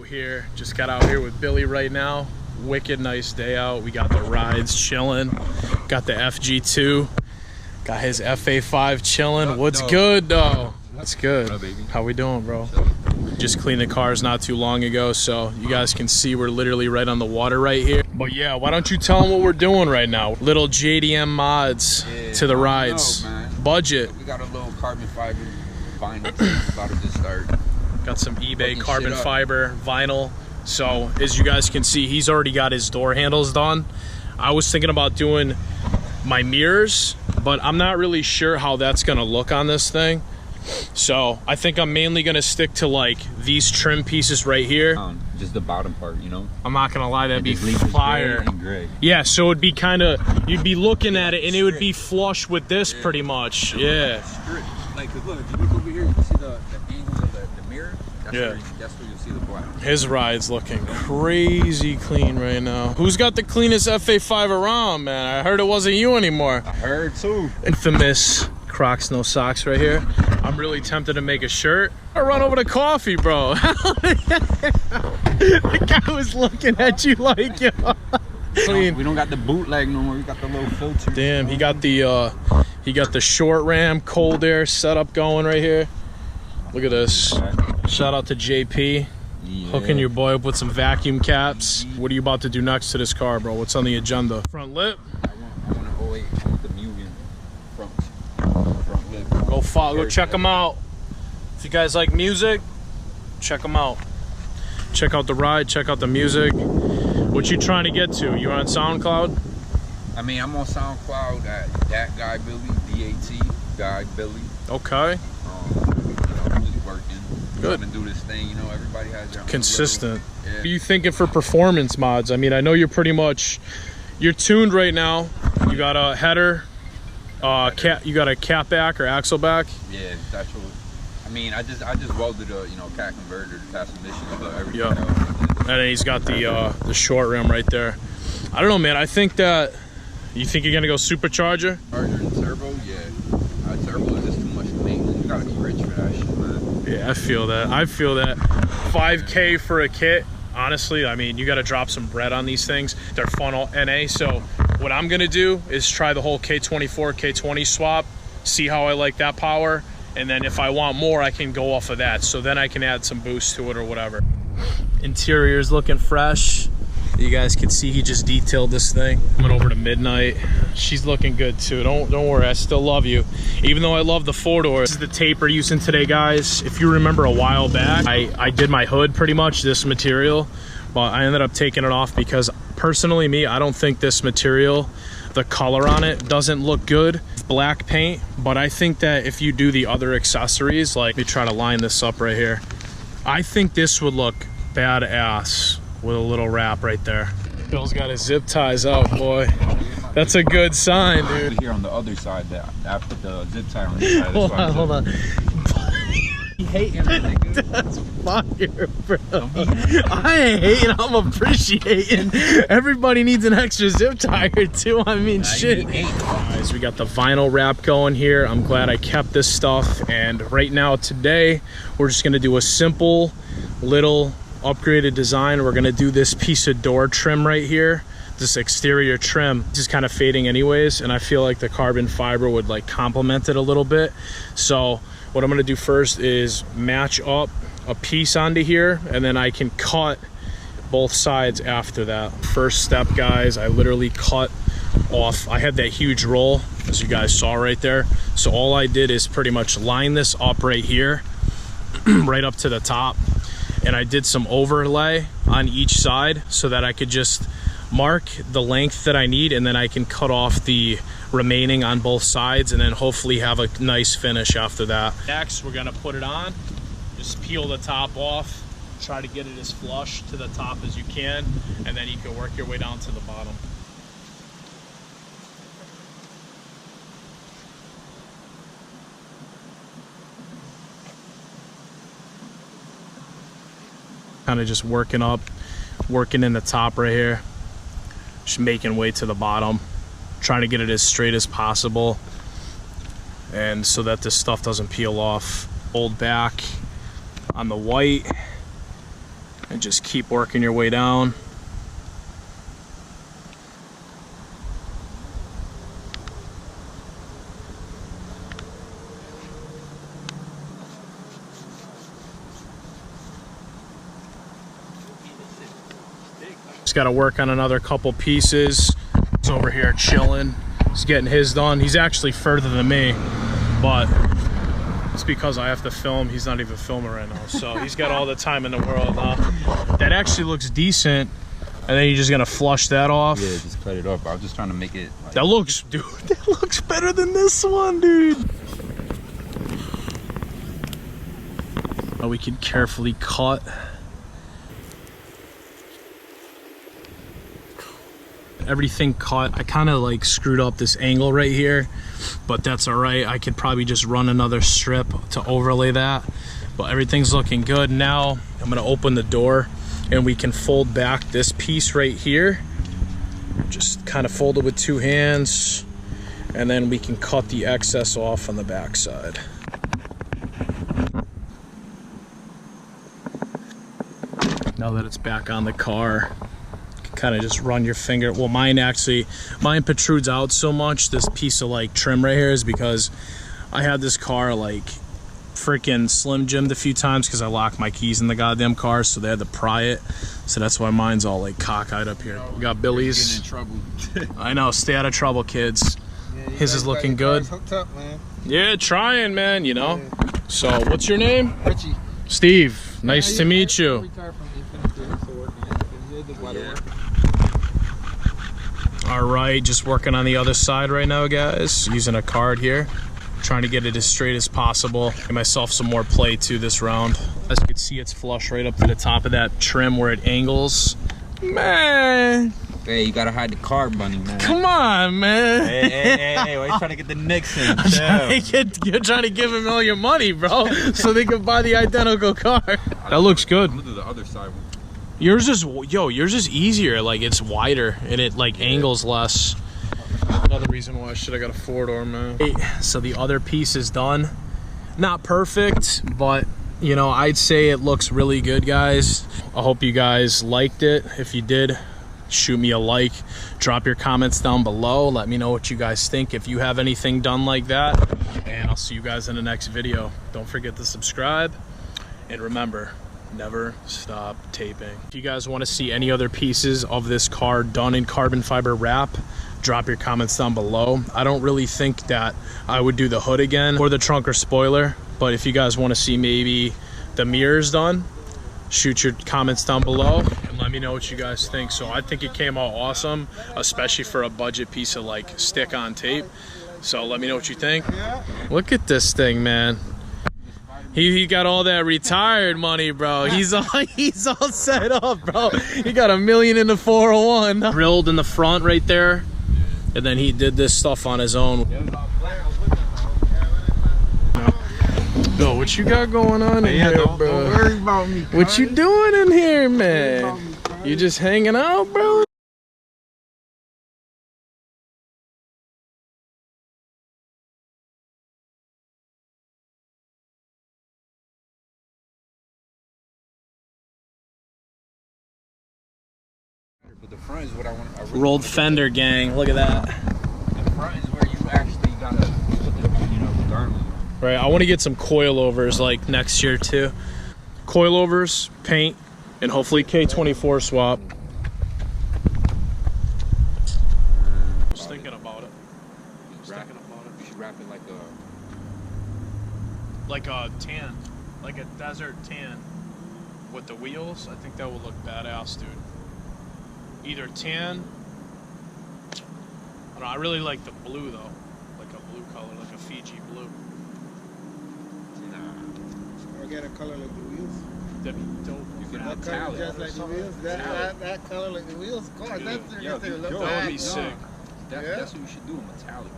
here. Just got out here with Billy right now. Wicked nice day out. We got the rides chilling. Got the FG2. Got his FA5 chilling. What's good though? That's good. How we doing, bro? Just cleaned the cars not too long ago, so you guys can see we're literally right on the water right here. But yeah, why don't you tell them what we're doing right now? Little JDM mods to the rides. Budget. We got a little carbon fiber vinyl about to start. Got some eBay carbon fiber vinyl. So as you guys can see, he's already got his door handles done. I was thinking about doing my mirrors, but I'm not really sure how that's gonna look on this thing. So I think I'm mainly gonna stick to like these trim pieces right here. Just the bottom part, you know? I'm not gonna lie, that'd be fire. Yeah, so it'd be kind of, you'd be looking at it and it would be flush with this pretty much. Yeah. Like, look, if you look over here, you can see the angles of the mirror. That's where you'll see the black. His ride's looking crazy clean right now. Who's got the cleanest FA5 around, man? I heard it wasn't you anymore. I heard too. Infamous Crocs no socks right here. I'm really tempted to make a shirt. I run over to coffee, bro. The guy was looking at you like, yo. We don't got the bootleg no more. We got the little filter. Damn, he got the short ram cold air setup going right here. Look at this. Shout out to JP. Hooking your boy up with some vacuum caps. What are you about to do next to this car, bro? What's on the agenda? Front lip? I want an 08 with the Mugen front lip. Go follow, go check them out. If you guys like music, check them out. Check out the ride, check out the music. What you trying to get to? You on SoundCloud? I mean, I'm on SoundCloud at that guy Billy, DAT guy Billy. Okay. I'm just working. Good. Trying to do this thing, you know. Everybody has their own consistent. Yeah. What are you thinking for performance mods? I mean, I know you're pretty much, you're tuned right now. You got a header, you got a cap back or axle back. Yeah, that's what. I mean, I just welded a cat converter to pass emissions, but everything else. And then he's got the short rim right there. I don't know, man. I think that you think you're gonna go supercharger. Charger and turbo, yeah. Turbo is just too much maintenance. You gotta be rich for that shit, man. Yeah, I feel that. I feel that. 5K for a kit. Honestly, I mean, you got to drop some bread on these things. They're fun NA. So what I'm gonna do is try the whole K24, K20 swap, see how I like that power. And then if I want more, I can go off of that. So then I can add some boost to it or whatever. Interior's looking fresh. You guys can see he just detailed this thing. Coming over to Midnight. She's looking good too. Don't worry, I still love you. Even though I love the 4-door. This is the tape we're using today, guys. If you remember a while back, I did my hood pretty much this material, but I ended up taking it off because personally me, I don't think this material, the color on it doesn't look good. Black paint, but I think that if you do the other accessories, like, let me try to line this up right here. I think this would look badass with a little wrap right there. Bill's got his zip ties out, boy. That's a good sign, dude. Here on the other side, I put the zip tie on the side. Hold on. He hating everything. That's fire, bro. I ain't hating, I'm appreciating. Everybody needs an extra zip tie or two. I mean, shit. Guys, we got the vinyl wrap going here. I'm glad I kept this stuff. And right now, today, we're just gonna do a simple little upgraded design. We're gonna do this piece of door trim right here. This exterior trim is kind of fading anyways, and I feel like the carbon fiber would like complement it a little bit. So what I'm gonna do first is match up a piece onto here, and then I can cut both sides after that. First step, guys, I literally cut off. I had that huge roll, as you guys saw right there. So all I did is pretty much line this up right here, right up to the top. And I did some overlay on each side so that I could just mark the length that I need, and then I can cut off the remaining on both sides and then hopefully have a nice finish after that. Next, we're gonna put it on. Just peel the top off. Try to get it as flush to the top as you can, and then you can work your way down to the bottom. Kind of just working in the top right here, just making way to the bottom, trying to get it as straight as possible, and so that this stuff doesn't peel off. Fold back on the white, And just keep working your way down. Just got to work on another couple pieces. He's over here chilling. He's getting his done. He's actually further than me, but it's because I have to film. He's not even filming right now, so he's got all the time in the world. That actually looks decent. And then you're just gonna flush that off. Yeah, just cut it off. I was just trying to make it. Like... That looks, dude. That looks better than this one, dude. Now we can carefully cut. Everything cut. I kind of like screwed up this angle right here, but that's all right. I could probably just run another strip to overlay that, but everything's looking good. Now I'm gonna open the door and we can fold back this piece right here. Just kind of fold it with two hands, and then we can cut the excess off on the back side. Now that it's back on the car, kind of just run your finger. Well, mine protrudes out so much, this piece of like trim right here, is because I had this car like freaking Slim Jim'd a few times because I locked my keys in the goddamn car, so they had to pry it. So that's why mine's all like cockeyed up here. We got Billy's. Getting in trouble. I know, stay out of trouble, kids. Yeah, his is looking good. Hooked up, man. Yeah, trying, man, you know. Yeah. So what's your name? Richie. Steve, nice to meet you. All right, just working on the other side right now, guys. Using a card here. Trying to get it as straight as possible. Give myself some more play too this round. As you can see, it's flush right up to the top of that trim where it angles. Man. Hey, you gotta hide the car, bunny, man. Come on, man. Hey, why are you trying to get the Knicks in? You're trying to give them all your money, bro, so they can buy the identical car. That looks good. Look at the other side. Yours is, yours is easier. Like, it's wider and it like angles less. Another reason why I should have got a 4-door, man. So the other piece is done. Not perfect, but you know, I'd say it looks really good, guys. I hope you guys liked it. If you did, shoot me a like. Drop your comments down below. Let me know what you guys think if you have anything done like that. And I'll see you guys in the next video. Don't forget to subscribe. And remember, never stop taping. If you guys want to see any other pieces of this car done in carbon fiber wrap, drop your comments down below. I don't really think that I would do the hood again or the trunk or spoiler, but if you guys want to see maybe the mirrors done, shoot your comments down below and let me know what you guys think. So I think it came out awesome, especially for a budget piece of like stick-on tape. So let me know what you think. Look at this thing, man. He got all that retired money, bro. He's all set up, bro. He got $1 million in the 401. Drilled in the front right there. And then he did this stuff on his own. Yo, what you got going on in here, bro? Don't worry about me, what you doing in here, man? You just hanging out, bro? But the front is what I want. Really Rolled fender gang. Look at that. The front is where you actually gotta put the, the garment. Right. I want to get some coilovers like next year too. Coilovers, paint, and hopefully K24 swap. Just thinking about it. You should wrap it like a tan, like a desert tan with the wheels. I think that would look badass, dude. Either tan, I don't know, I really like the blue though, like a blue color, like a Fiji blue. Or get a color like the wheels. That'd be dope. You can That color just like the wheels. That color like the wheels. Of course, that would be sick. That's what you should do, metallic.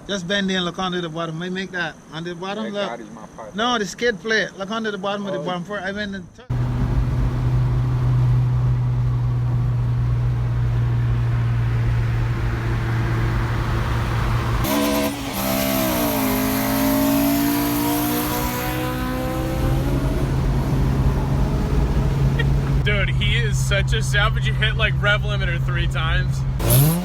Just bend in, look under the bottom. Make that under the bottom. Look. No, the skid plate. Look under the bottom of the bumper. I mean. Dude, So just how would you hit like rev limiter 3 times?